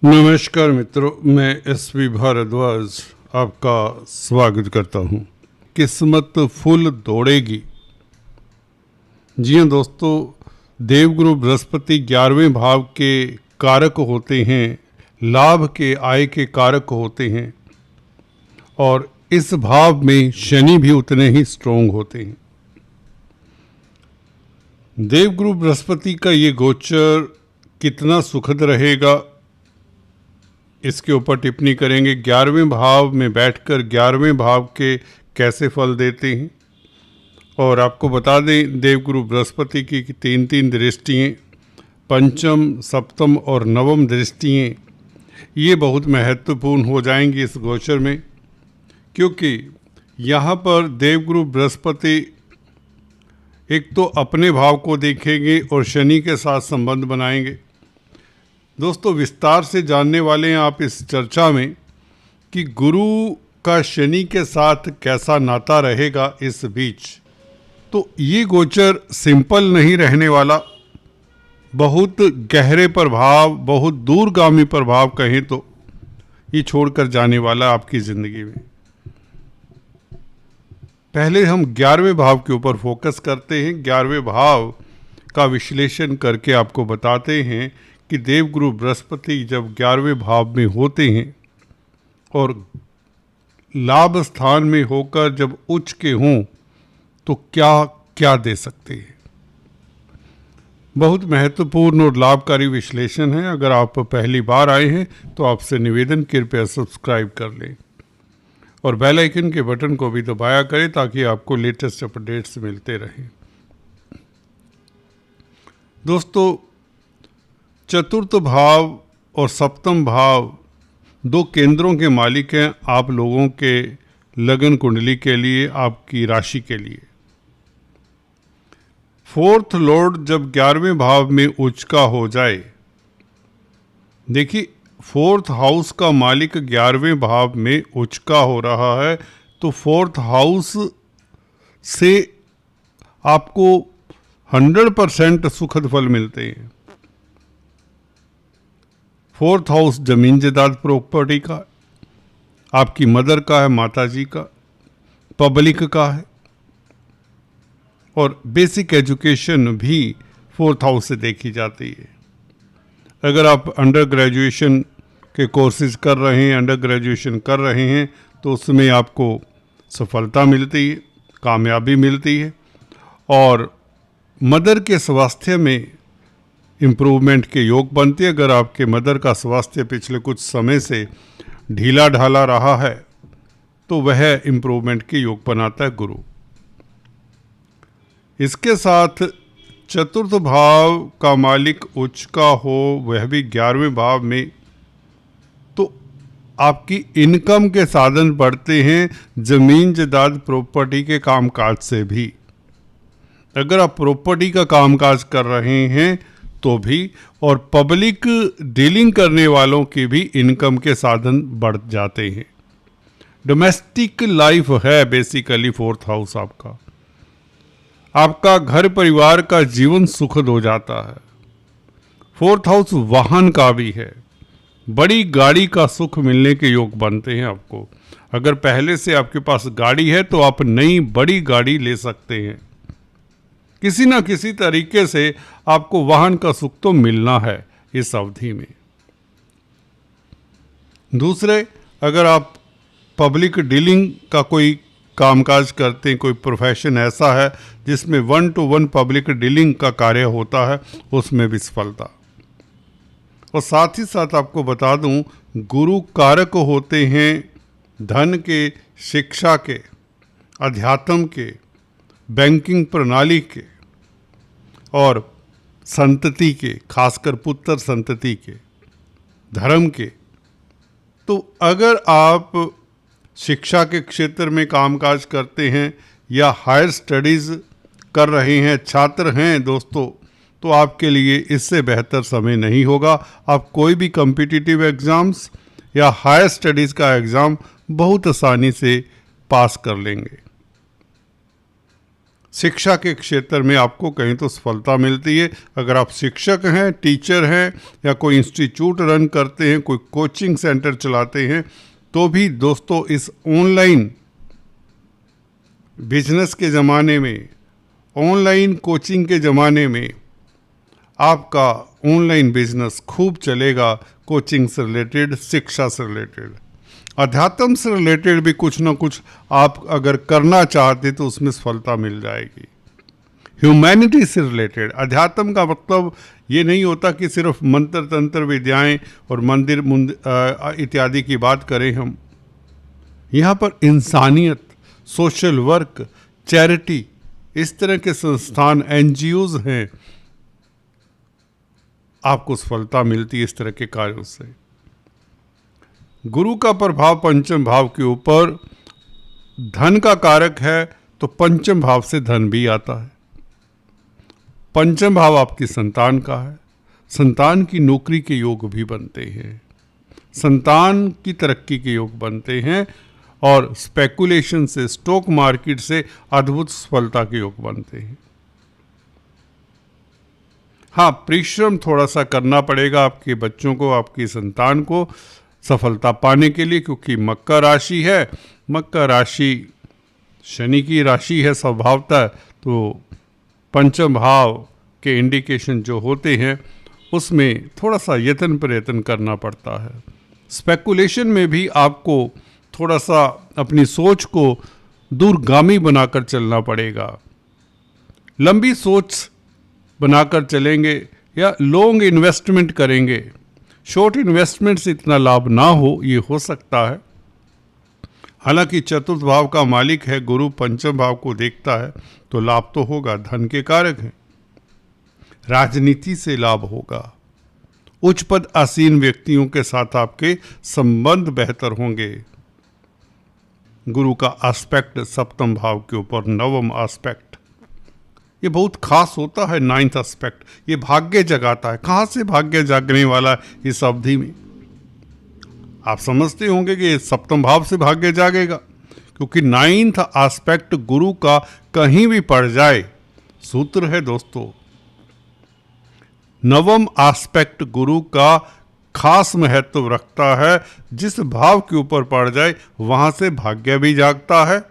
नमस्कार मित्रों, मैं एसपी भारद्वाज आपका स्वागत करता हूं। किस्मत फुल दौड़ेगी। जी हाँ दोस्तों, देवगुरु बृहस्पति 11वें भाव के कारक होते हैं, लाभ के आय के कारक होते हैं और इस भाव में शनि भी उतने ही स्ट्रोंग होते हैं। देवगुरु बृहस्पति का ये गोचर कितना सुखद रहेगा, इसके ऊपर टिप्पणी करेंगे। 11वें भाव में बैठकर 11वें भाव के कैसे फल देते हैं। और आपको बता दें, देवगुरु बृहस्पति की तीन दृष्टियाँ, पंचम, सप्तम और नवम दृष्टियाँ, ये बहुत महत्वपूर्ण हो जाएंगी इस गोचर में, क्योंकि यहाँ पर देवगुरु बृहस्पति एक तो अपने भाव को देखेंगे और शनि के साथ संबंध बनाएंगे। दोस्तों, विस्तार से जानने वाले हैं आप इस चर्चा में कि गुरु का शनि के साथ कैसा नाता रहेगा इस बीच। तो ये गोचर सिंपल नहीं रहने वाला, बहुत गहरे प्रभाव, बहुत दूरगामी प्रभाव कहें तो ये छोड़कर जाने वाला आपकी ज़िंदगी में। पहले हम 11वें भाव के ऊपर फोकस करते हैं। 11वें भाव का विश्लेषण करके आपको बताते हैं कि देवगुरु बृहस्पति जब 11वें भाव में होते हैं और लाभ स्थान में होकर जब उच्च के हों तो क्या क्या दे सकते हैं। बहुत महत्वपूर्ण और लाभकारी विश्लेषण है। अगर आप पहली बार आए हैं तो आपसे निवेदन, कृपया सब्सक्राइब कर लें और बेल आइकन के बटन को भी दबाया करें ताकि आपको लेटेस्ट अपडेट्स मिलते रहें। दोस्तों, चतुर्थ भाव और सप्तम भाव दो केंद्रों के मालिक हैं आप लोगों के लगन कुंडली के लिए, आपकी राशि के लिए। फोर्थ लॉर्ड जब 11वें भाव में उच्च का हो जाए, देखिए फोर्थ हाउस का मालिक 11वें भाव में उच्च का हो रहा है, तो फोर्थ हाउस से आपको 100% सुखद फल मिलते हैं। फोर्थ हाउस जमीन जायदाद प्रॉपर्टी का, आपकी मदर का है, माता जी का, पब्लिक का है और बेसिक एजुकेशन भी फोर्थ हाउस से देखी जाती है। अगर आप अंडर ग्रेजुएशन के कोर्सेज कर रहे हैं, अंडर ग्रेजुएशन कर रहे हैं, तो उसमें आपको सफलता मिलती है, कामयाबी मिलती है और मदर के स्वास्थ्य में इम्प्रूवमेंट के योग बनते हैं। अगर आपके मदर का स्वास्थ्य पिछले कुछ समय से ढीला ढाला रहा है तो वह इम्प्रूवमेंट के योग बनाता है गुरु। इसके साथ चतुर्थ भाव का मालिक उच्च का हो, वह भी 11वें भाव में, तो आपकी इनकम के साधन बढ़ते हैं जमीन जायदाद प्रॉपर्टी के कामकाज से भी। अगर आप प्रॉपर्टी का कामकाज कर रहे हैं तो भी, और पब्लिक डीलिंग करने वालों की भी इनकम के साधन बढ़ जाते हैं। डोमेस्टिक लाइफ है बेसिकली फोर्थ हाउस आपका। आपका घर परिवार का जीवन सुखद हो जाता है। फोर्थ हाउस वाहन का भी है, बड़ी गाड़ी का सुख मिलने के योग बनते हैं आपको। अगर पहले से आपके पास गाड़ी है तो आप नई बड़ी गाड़ी ले सकते हैं। किसी ना किसी तरीके से आपको वाहन का सुख तो मिलना है इस अवधि में। दूसरे, अगर आप पब्लिक डीलिंग का कोई कामकाज करते हैं, कोई प्रोफेशन ऐसा है जिसमें 1-to-1 पब्लिक डीलिंग का कार्य होता है, उसमें भी सफलता। और साथ ही साथ आपको बता दूं, गुरु कारक होते हैं धन के, शिक्षा के, अध्यात्म के, बैंकिंग प्रणाली के और संतति के, खासकर पुत्र संतति के, धर्म के। तो अगर आप शिक्षा के क्षेत्र में कामकाज करते हैं या हायर स्टडीज़ कर रहे हैं, छात्र हैं दोस्तों, तो आपके लिए इससे बेहतर समय नहीं होगा। आप कोई भी कॉम्पिटिटिव एग्ज़ाम्स या हायर स्टडीज़ का एग्ज़ाम बहुत आसानी से पास कर लेंगे। शिक्षा के क्षेत्र में आपको कहीं तो सफलता मिलती है। अगर आप शिक्षक हैं, टीचर हैं, या कोई इंस्टीट्यूट रन करते हैं, कोई कोचिंग सेंटर चलाते हैं, तो भी दोस्तों इस ऑनलाइन बिजनेस के ज़माने में, ऑनलाइन कोचिंग के ज़माने में आपका ऑनलाइन बिजनेस खूब चलेगा। कोचिंग से रिलेटेड, शिक्षा से रिलेटेड, अध्यात्म से रिलेटेड भी कुछ ना कुछ आप अगर करना चाहते तो उसमें सफलता मिल जाएगी। ह्यूमैनिटी से रिलेटेड, अध्यात्म का मतलब ये नहीं होता कि सिर्फ मंत्र तंत्र विद्याएं और मंदिर इत्यादि की बात करें हम। यहाँ पर इंसानियत, सोशल वर्क, चैरिटी, इस तरह के संस्थान, एनजीओज हैं, आपको सफलता मिलती है इस तरह के कार्यों से। गुरु का प्रभाव पंचम भाव के ऊपर धन का कारक है, तो पंचम भाव से धन भी आता है। पंचम भाव आपकी संतान का है, संतान की नौकरी के योग भी बनते हैं, संतान की तरक्की के योग बनते हैं, और स्पेकुलेशन से, स्टॉक मार्केट से अद्भुत सफलता के योग बनते हैं। हाँ, परिश्रम थोड़ा सा करना पड़ेगा आपके बच्चों को, आपकी संतान को सफलता पाने के लिए, क्योंकि मकर राशि है। मकर राशि शनि की राशि है स्वभावतः, तो पंचम भाव के इंडिकेशन जो होते हैं उसमें थोड़ा सा यत्न प्रयत्न करना पड़ता है। स्पेकुलेशन में भी आपको थोड़ा सा अपनी सोच को दूरगामी बनाकर चलना पड़ेगा। लंबी सोच बनाकर चलेंगे या लॉन्ग इन्वेस्टमेंट करेंगे, शॉर्ट इन्वेस्टमेंट से इतना लाभ ना हो, ये हो सकता है। हालांकि चतुर्थ भाव का मालिक है गुरु, पंचम भाव को देखता है, तो लाभ तो होगा, धन के कारक हैं। राजनीति से लाभ होगा, उच्च पद आसीन व्यक्तियों के साथ आपके संबंध बेहतर होंगे। गुरु का एस्पेक्ट सप्तम भाव के ऊपर, नवम एस्पेक्ट, ये बहुत खास होता है। नाइन्थ एस्पेक्ट ये भाग्य जगाता है। कहाँ से भाग्य जागने वाला है इस अवधि में? आप समझते होंगे कि सप्तम भाव से भाग्य जागेगा, क्योंकि नाइन्थ एस्पेक्ट गुरु का कहीं भी पड़ जाए, सूत्र है दोस्तों, नवम एस्पेक्ट गुरु का खास महत्व रखता है। जिस भाव के ऊपर पड़ जाए वहां से भाग्य भी जागता है,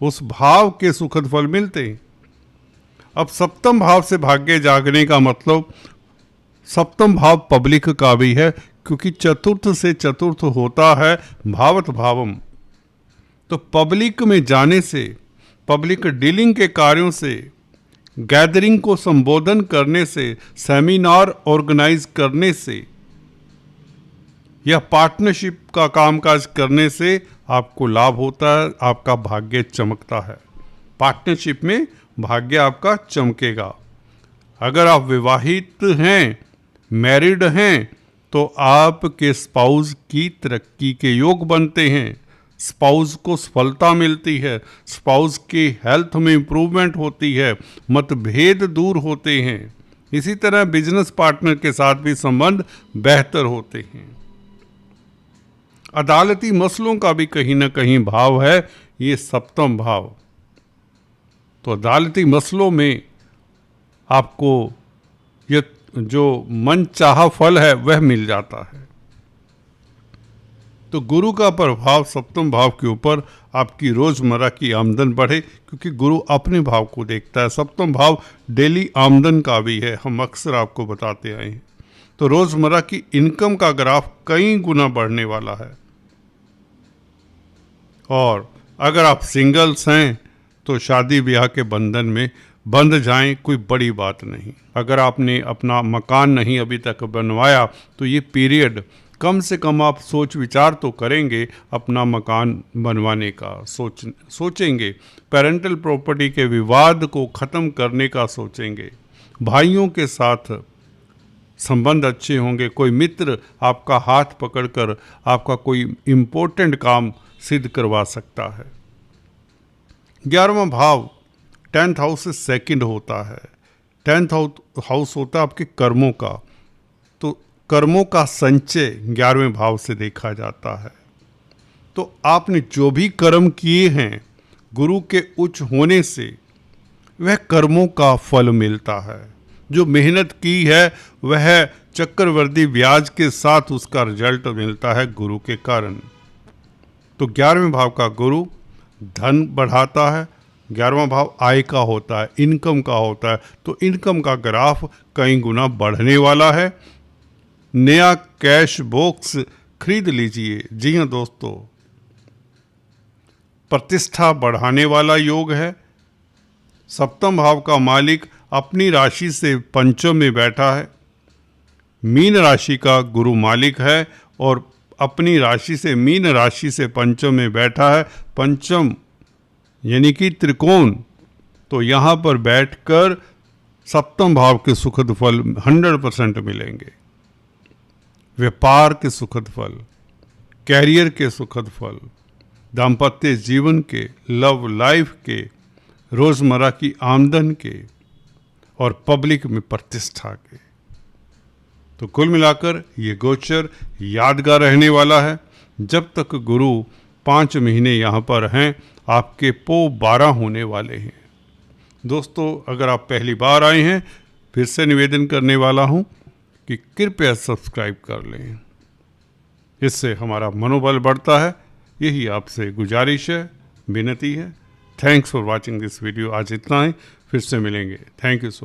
उस भाव के सुखद फल मिलते हैं। अब सप्तम भाव से भाग्य जागने का मतलब सप्तम भाव पब्लिक का भी है, क्योंकि चतुर्थ से चतुर्थ होता है भावत भावम। तो पब्लिक में जाने से, पब्लिक डीलिंग के कार्यों से, गैदरिंग को संबोधन करने से, सेमिनार ऑर्गेनाइज करने से या पार्टनरशिप का कामकाज करने से आपको लाभ होता है, आपका भाग्य चमकता है। पार्टनरशिप में भाग्य आपका चमकेगा। अगर आप विवाहित हैं, मैरिड हैं, तो आपके स्पाउस की तरक्की के योग बनते हैं, स्पाउस को सफलता मिलती है, स्पाउस की हेल्थ में इम्प्रूवमेंट होती है, मतभेद दूर होते हैं। इसी तरह बिजनेस पार्टनर के साथ भी संबंध बेहतर होते हैं। अदालती मसलों का भी कहीं ना कहीं भाव है ये सप्तम भाव। तो अदालती मसलों में आपको ये जो मन चाहा फल है वह मिल जाता है। तो गुरु का प्रभाव सप्तम भाव के ऊपर आपकी रोजमर्रा की आमदन बढ़े, क्योंकि गुरु अपने भाव को देखता है। सप्तम भाव डेली आमदन का भी है, हम अक्सर आपको बताते आए हैं। तो रोजमर्रा की इनकम का ग्राफ कई गुना बढ़ने वाला है। और अगर आप सिंगल्स हैं तो शादी ब्याह के बंधन में बंध जाएं, कोई बड़ी बात नहीं। अगर आपने अपना मकान नहीं अभी तक बनवाया तो ये पीरियड कम से कम आप सोच विचार तो करेंगे अपना मकान बनवाने का, सोचेंगे, पेरेंटल प्रॉपर्टी के विवाद को ख़त्म करने का सोचेंगे, भाइयों के साथ संबंध अच्छे होंगे, कोई मित्र आपका हाथ पकड़कर आपका कोई इम्पोर्टेंट काम सिद्ध करवा सकता है। 11वां भाव 10th हाउस से सेकंड होता है। 10th हाउस होता है आपके कर्मों का, तो कर्मों का संचय 11वें भाव से देखा जाता है। तो आपने जो भी कर्म किए हैं गुरु के उच्च होने से वह कर्मों का फल मिलता है। जो मेहनत की है वह चक्रवृद्धि ब्याज के साथ उसका रिजल्ट मिलता है गुरु के कारण। तो 11वें भाव का गुरु धन बढ़ाता है। 11वां भाव आय का होता है, इनकम का होता है। तो इनकम का ग्राफ कई गुना बढ़ने वाला है। नया कैश बॉक्स खरीद लीजिए। जी हाँ दोस्तों, प्रतिष्ठा बढ़ाने वाला योग है। सप्तम भाव का मालिक अपनी राशि से पंचम में बैठा है। मीन राशि का गुरु मालिक है और अपनी राशि से मीन राशि से पंचम में बैठा है। पंचम यानी कि त्रिकोण। तो यहाँ पर बैठकर सप्तम भाव के सुखद फल 100% मिलेंगे। व्यापार के सुखद फल, कैरियर के सुखद फल, दाम्पत्य जीवन के, लव लाइफ के, रोजमर्रा की आमदन के और पब्लिक में प्रतिष्ठा के। तो कुल मिलाकर ये गोचर यादगार रहने वाला है। जब तक गुरु 5 महीने यहाँ पर हैं, आपके पो 12 होने वाले हैं। दोस्तों, अगर आप पहली बार आए हैं, फिर से निवेदन करने वाला हूँ कि कृपया सब्सक्राइब कर लें। इससे हमारा मनोबल बढ़ता है। यही आपसे गुजारिश है, विनती है। Thanks for watching this video. आज इतना ही, फिर से मिलेंगे। Thank you so much.